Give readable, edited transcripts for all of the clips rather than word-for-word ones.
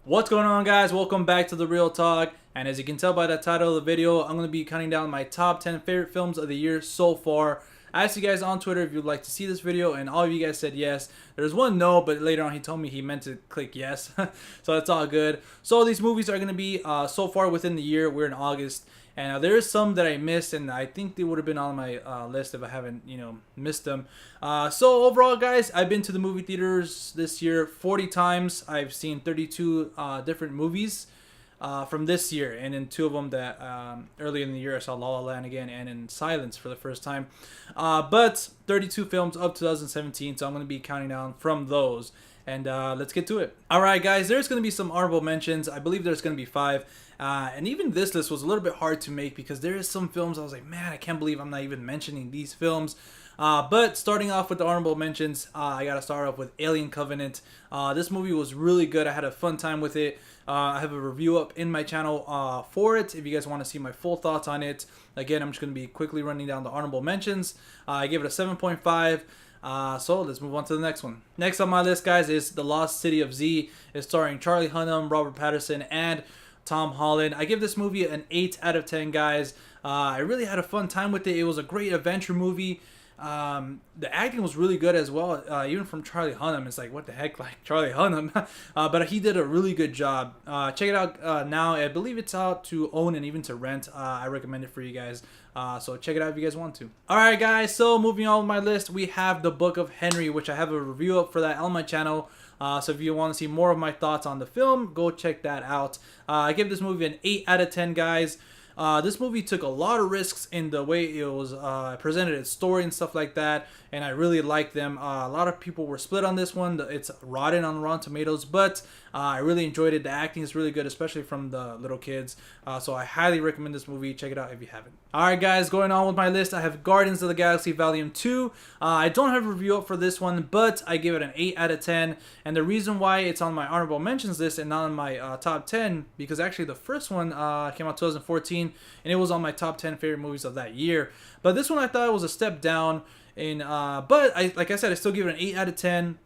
What's going on, guys? Welcome back to The Real Talk. And as you can tell by the title of the video, I'm going to be counting down my top 10 favorite films of the year so far. I asked you guys on Twitter if you'd like to see this video, and all of you guys said yes. There's one no, but later on he told me he meant to click yes. So that's all good. So these movies are going to be so far within the year. We're in August. And there is some that I missed, and I think they would have been on my list if I haven't, missed them. So overall, guys, I've been to the movie theaters this year 40 times. I've seen 32 different movies from this year, and in two of them that early in the year I saw La La Land again and in Silence for the first time. But 32 films of 2017, so I'm going to be counting down from those. And let's get to it. Alright, guys, there's going to be some honorable mentions. I believe there's going to be 5. And even this list was a little bit hard to make because there is some films I was like, man, I can't believe I'm not even mentioning these films. But starting off with the honorable mentions, I got to start off with Alien Covenant. This movie was really good. I had a fun time with it. I have a review up in my channel for it if you guys want to see my full thoughts on it. Again, I'm just going to be quickly running down the honorable mentions. I gave it a 7.5. So let's move on to the next one. Next on my list, guys, is The Lost City of Z. It's starring Charlie Hunnam, Robert Pattinson, and Tom Holland. I give this movie an 8 out of 10, guys. I really had a fun time with it. It was a great adventure movie. The acting was really good as well, even from Charlie Hunnam. It's like, what the heck, like Charlie Hunnam. But he did a really good job. Check it out now. I believe it's out to own and even to rent. I recommend it for you guys. So check it out if you guys want to. Alright, guys, so moving on with my list, we have The Book of Henry, which I have a review up for that on my channel. So if you want to see more of my thoughts on the film, go check that out. I give this movie an 8 out of 10, guys. This movie took a lot of risks in the way it was presented its story and stuff like that, and I really liked them. A lot of people were split on this one. It's rotten on Rotten Tomatoes, but I really enjoyed it. The acting is really good, especially from the little kids. So I highly recommend this movie. Check it out if you haven't. Alright, guys, going on with my list, I have Guardians of the Galaxy Volume 2. I don't have a review up for this one, but I give it an 8 out of 10. And the reason why it's on my honorable mentions list and not on my top 10, because actually the first one came out 2014, and it was on my top 10 favorite movies of that year. But this one I thought was a step down. But like I said, I still give it an 8 out of 10.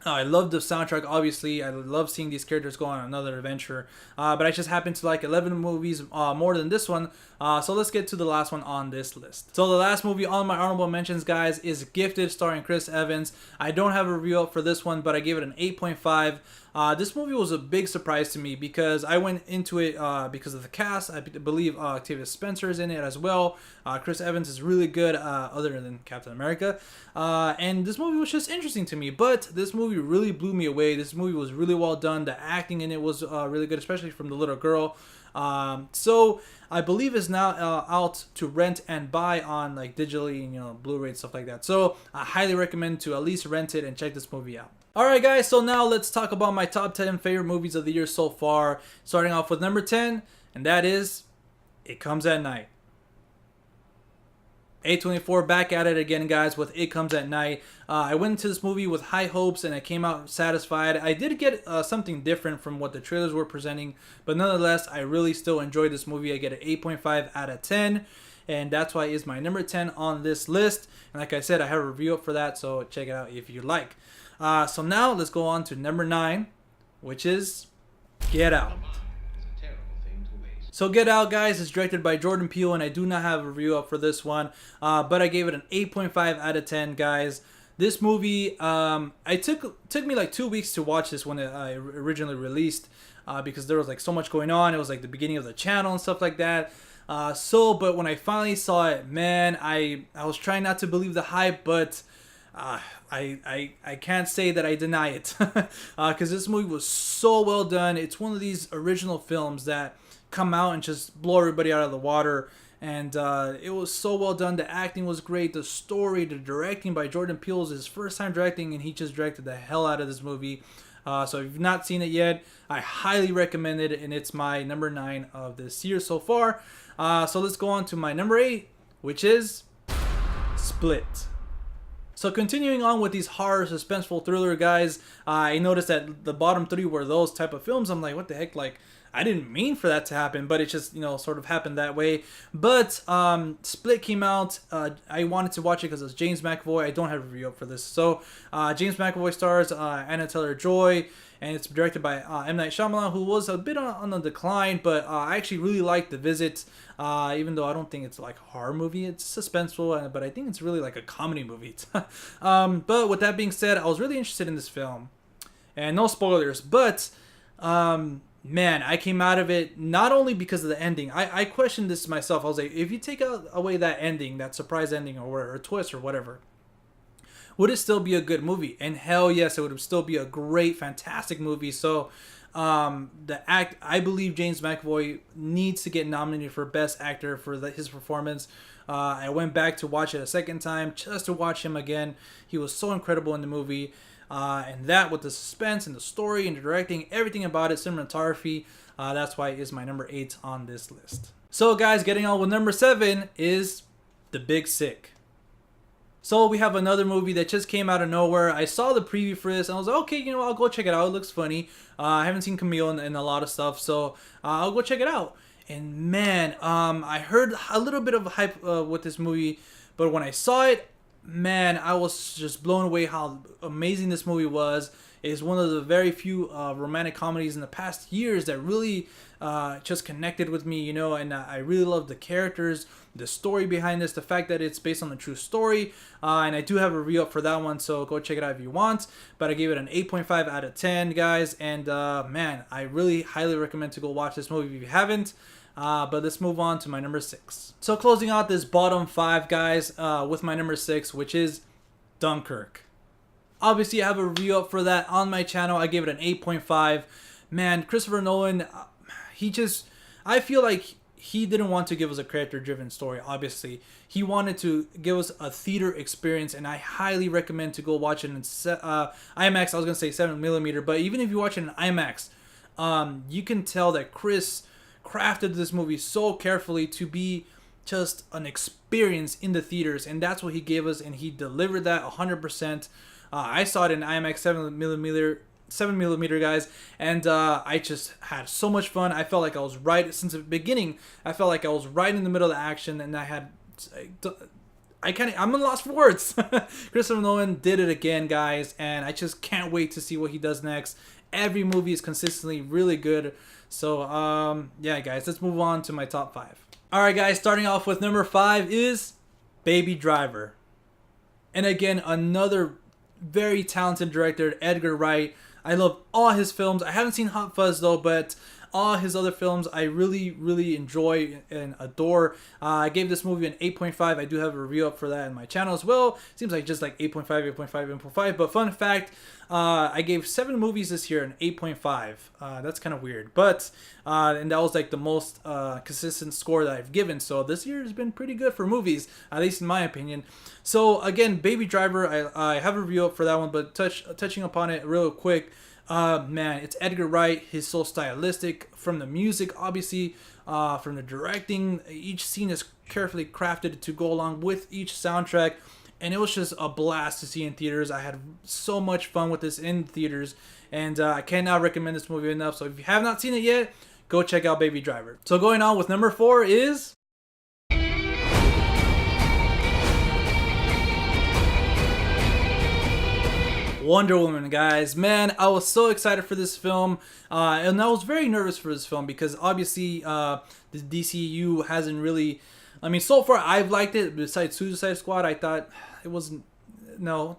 I love the soundtrack, obviously. I love seeing these characters go on another adventure. But I just happen to like 11 movies more than this one. So let's get to the last one on this list. So the last movie on my honorable mentions, guys, is Gifted, starring Chris Evans. I don't have a review up for this one, but I gave it an 8.5. This movie was a big surprise to me because I went into it because of the cast. I believe Octavia Spencer is in it as well. Chris Evans is really good, other than Captain America. And this movie was just interesting to me. But this movie really blew me away. This movie was really well done. The acting in it was really good, especially from the little girl. So I believe it's now out to rent and buy on like digitally, Blu-ray and stuff like that. So I highly recommend to at least rent it and check this movie out. Alright, guys, so now let's talk about my top 10 favorite movies of the year so far. Starting off with number 10, and that is It Comes at Night. A24 back at it again, guys, with It Comes at Night. I went into this movie with high hopes and I came out satisfied. I did get something different from what the trailers were presenting, but nonetheless, I really still enjoyed this movie. I get an 8.5 out of 10, and that's why it's my number 10 on this list. And like I said, I have a review up for that, so check it out if you like. So now let's go on to number 9, which is Get Out. So Get Out, guys, is directed by Jordan Peele, and I do not have a review up for this one, but I gave it an 8.5 out of 10, guys. This movie, it took me like 2 weeks to watch this when it originally released, because there was like so much going on. It was like the beginning of the channel and stuff like that. But when I finally saw it, man, I was trying not to believe the hype, but I can't say that I deny it, because this movie was so well done. It's one of these original films that come out and just blow everybody out of the water, and it was so well done. The acting was great, the story, the directing by Jordan Peele is his first time directing, and he just directed the hell out of this movie. So if you've not seen it yet, I highly recommend it, and it's my number 9 of this year so far. So let's go on to my number 8, which is Split. So continuing on with these horror suspenseful thriller, guys, I noticed that the bottom 3 were those type of films. I'm like, what the heck, like I didn't mean for that to happen, but it just, you know, sort of happened that way. But Split came out. I wanted to watch it because it was James McAvoy. I don't have a review up for this. So James McAvoy stars Anna Taylor-Joy, and it's directed by M. Night Shyamalan, who was a bit on the decline, but I actually really liked The Visit, even though I don't think it's like a horror movie. It's suspenseful, but I think it's really like a comedy movie. But with that being said, I was really interested in this film. And no spoilers, but man, I came out of it not only because of the ending. I questioned this myself. I was like, if you take away that ending, that surprise ending or twist or whatever, would it still be a good movie? And hell yes, it would still be a great, fantastic movie. So I believe James McAvoy needs to get nominated for Best Actor for his performance. I went back to watch it a second time just to watch him again. He was so incredible in the movie. And that with the suspense and the story and the directing, everything about it, cinematography, that's why it is my number 8 on this list. So guys, getting on with number 7 is The Big Sick. So we have another movie that just came out of nowhere. I saw the preview for this and I was like, okay, you know, I'll go check it out. It looks funny. I haven't seen Camille in a lot of stuff, so I'll go check it out. And man, I heard a little bit of hype with this movie, but when I saw it, man, I was just blown away how amazing this movie was. It is one of the very few romantic comedies in the past years that really just connected with me, you know, and I really love the characters, the story behind this, the fact that it's based on a true story, and I do have a review up for that one, so go check it out if you want. But I gave it an 8.5 out of 10, guys, and man, I really highly recommend to go watch this movie if you haven't. But let's move on to my number 6. So closing out this bottom 5, guys, with my number 6, which is Dunkirk. Obviously, I have a review up for that on my channel. I gave it an 8.5. Man, Christopher Nolan, I feel like he didn't want to give us a character-driven story, obviously. He wanted to give us a theater experience, and I highly recommend to go watch it in IMAX. I was going to say 7mm, but even if you watch it in IMAX, you can tell that Chris crafted this movie so carefully to be just an experience in the theaters, and that's what he gave us, and he delivered that 100%. I saw it in IMAX 7mm, guys, and I just had so much fun. I felt like I was right since the beginning. I felt like I was right in the middle of the action, and I'm at a loss for words. Christopher Nolan did it again, guys, and I just can't wait to see what he does next. Every movie is consistently really good. So, yeah, guys, let's move on to my top 5. Alright, guys, starting off with number 5 is Baby Driver. And again, another very talented director, Edgar Wright. I love all his films. I haven't seen Hot Fuzz, though, but all his other films I really, really enjoy and adore. I gave this movie an 8.5. I do have a review up for that in my channel as well. Seems like just like 8.5, 8.5, 8.5. But fun fact, I gave 7 movies this year an 8.5. That's kind of weird. But, and that was like the most consistent score that I've given. So this year has been pretty good for movies, at least in my opinion. So again, Baby Driver, I have a review up for that one, but touching upon it real quick. Man, it's Edgar Wright. He's so stylistic. From the music, obviously, from the directing, each scene is carefully crafted to go along with each soundtrack, and it was just a blast to see in theaters. I had so much fun with this in theaters, and I cannot recommend this movie enough. So if you have not seen it yet, go check out Baby Driver. So going on with number 4 is Wonder Woman, guys. Man, I was so excited for this film, and I was very nervous for this film because obviously the DCU hasn't really, I mean, so far I've liked it. Besides Suicide Squad, I thought it wasn't, no.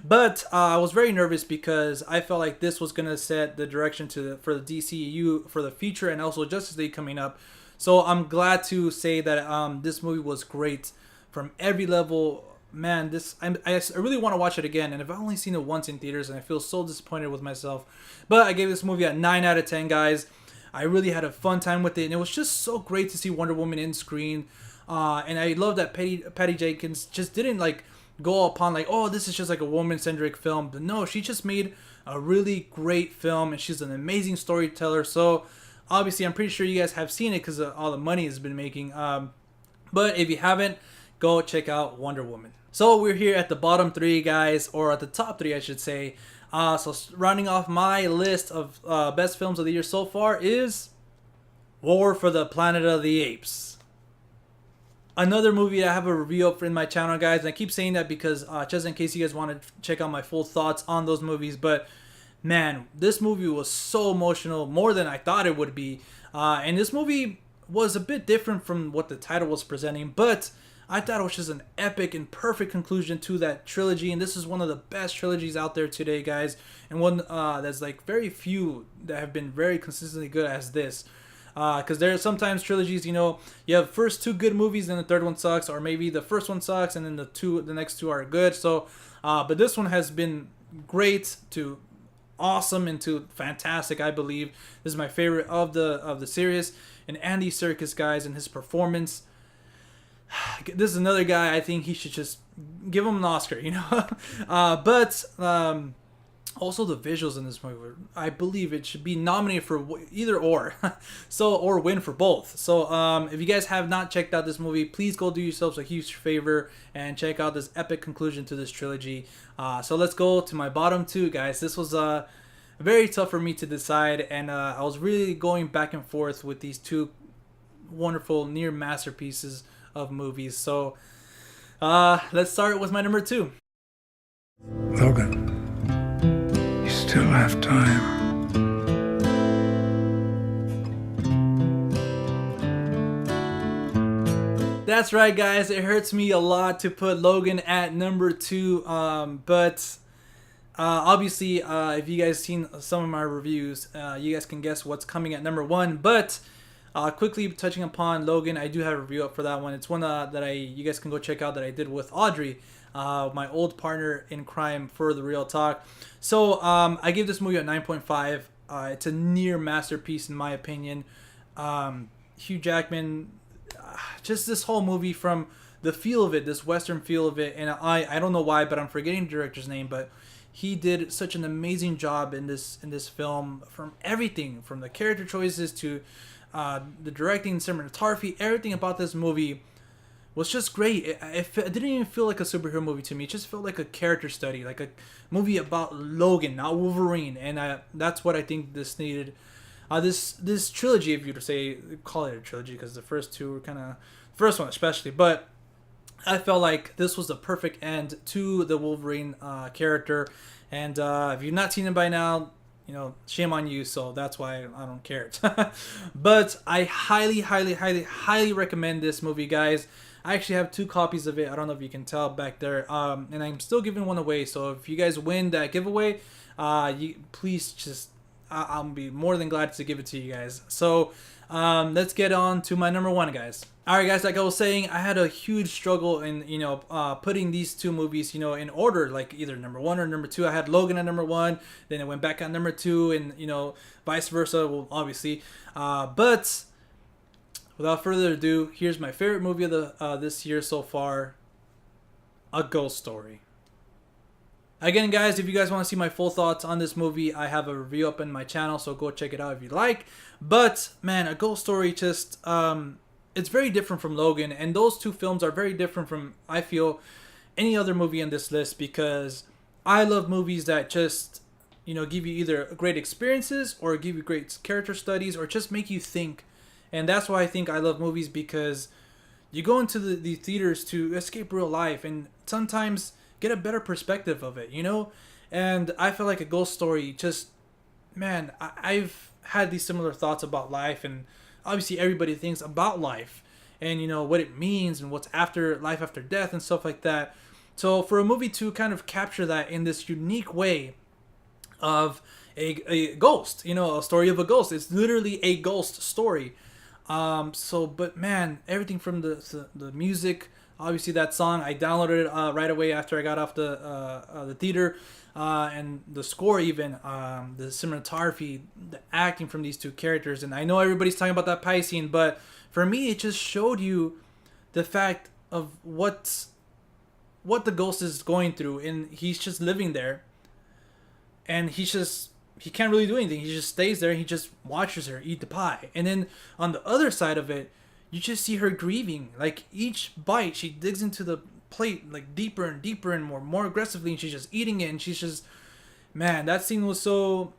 But I was very nervous because I felt like this was going to set the direction for the DCU for the future, and also Justice League coming up. So I'm glad to say that this movie was great from every level. Man, I really want to watch it again, and I've only seen it once in theaters, and I feel so disappointed with myself. But I gave this movie a 9 out of 10, guys. I really had a fun time with it, and it was just so great to see Wonder Woman in screen. And I love that Patty Jenkins just didn't like go upon like, oh, this is just like a woman-centric film. But no, she just made a really great film, and she's an amazing storyteller. So obviously, I'm pretty sure you guys have seen it because of all the money it's been making. But if you haven't, go check out Wonder Woman. So we're here at the bottom 3, guys, or at the top 3, I should say. So rounding off my list of best films of the year so far is War for the Planet of the Apes. Another movie that I have a review up for in my channel, guys. And I keep saying that because just in case you guys want to check out my full thoughts on those movies. But man, this movie was so emotional, more than I thought it would be. And this movie was a bit different from what the title was presenting, but I thought it was just an epic and perfect conclusion to that trilogy. And this is one of the best trilogies out there today, guys. And one that's like very few that have been very consistently good as this. Because there are sometimes trilogies, you know, you have first two good movies and the third one sucks, or maybe the first one sucks and then the next two are good. So, but this one has been great to awesome and to fantastic. I believe this is my favorite of the series. And Andy Serkis, guys, and his performance. This is another guy I think he should just give him an Oscar, you know. But also the visuals in this movie, I believe it should be nominated for either or, so or win for both. So if you guys have not checked out this movie, please go do yourselves a huge favor and check out this epic conclusion to this trilogy. So let's go to my bottom two, guys. This was very tough for me to decide, and I was really going back and forth with these two wonderful near masterpieces of movies. So let's start with my number two. Logan, you still have time. That's right, guys. It hurts me a lot to put Logan at number two, but obviously, if you guys seen some of my reviews, you guys can guess what's coming at number one. But quickly touching upon Logan, I do have a review up for that one. It's one that you guys can go check out that I did with Audrey, my old partner in crime for The Real Talk. So I gave this movie a 9.5. It's a near masterpiece in my opinion. Hugh Jackman, just this whole movie, from the feel of it, this Western feel of it, and I don't know why, but I'm forgetting the director's name, but he did such an amazing job in this film, from everything, from the character choices to the directing, cinematography. Everything about this movie was just great. It didn't even feel like a superhero movie to me. It just felt like a character study, like a movie about Logan, not Wolverine. And that's what I think this needed. This trilogy, if you were to say, call it a trilogy, because the first two were kind of, first one especially, but I felt like this was the perfect end to the Wolverine character. And if you've not seen it by now, you know, shame on you. So that's why I don't care. But I highly, highly, highly, highly recommend this movie, guys. I actually have 2 copies of it. I don't know if you can tell back there. And I'm still giving one away. So if you guys win that giveaway, please just, I'll be more than glad to give it to you guys. So let's get on to my number one, guys. All right, guys, like I was saying, I had a huge struggle in, you know, putting these two movies, you know, in order, like either number one or number two. I had Logan at number one, then it went back at number two, and, you know, vice versa, well, obviously. But without further ado, here's my favorite movie of the this year so far, A Ghost Story. Again, guys, if you guys want to see my full thoughts on this movie, I have a review up in my channel, so go check it out if you like. But man, A Ghost Story just it's very different from Logan, and those two films are very different from, I feel, any other movie on this list, because I love movies that just, you know, give you either great experiences or give you great character studies or just make you think. And that's why I think I love movies, because you go into the theaters to escape real life and sometimes get a better perspective of it, you know? And I feel like A Ghost Story just, man, I've had these similar thoughts about life, and obviously everybody thinks about life and, you know, what it means and what's after life after death and stuff like that. So for a movie to kind of capture that in this unique way of a ghost, you know, a story of a ghost, it's literally a ghost story. But man, everything from the music, obviously that song I downloaded it right away after I got off the theater, and the score, even the cinematography, the acting from these two characters. And I know everybody's talking about that pie scene, but for me it just showed you the fact of what the ghost is going through, and he's just living there, and he can't really do anything. He just stays there. He just watches her eat the pie. And then on the other side of it, you just see her grieving. Like each bite, she digs into the plate like deeper and deeper and more aggressively, and she's just eating it. And she's just, man, that scene was so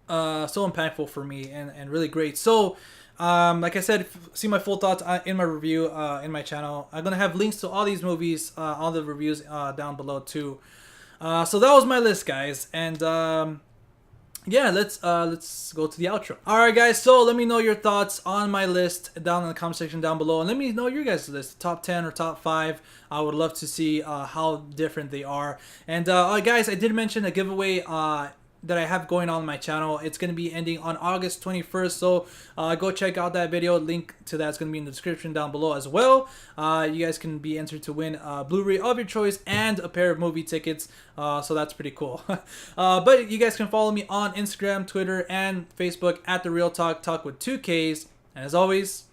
impactful for me and really great. So Like I said, see my full thoughts in my review in my channel. I'm gonna have links to all these movies, all the reviews down below too. So that was my list, guys, and yeah, let's go to the outro. All right, guys. So let me know your thoughts on my list down in the comment section down below, and let me know your guys' list, top 10 or top 5. I would love to see how different they are. And guys, I did mention a giveaway that I have going on my channel. It's going to be ending on August 21st, so go check out that video. Link to that's going to be in the description down below as well. You guys can be entered to win a Blu-ray of your choice and a pair of movie tickets, so that's pretty cool. But you guys can follow me on Instagram, Twitter, and Facebook at The Real Talk, talk with 2 Ks. And as always,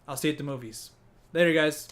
I'll see you at the movies. Later, guys.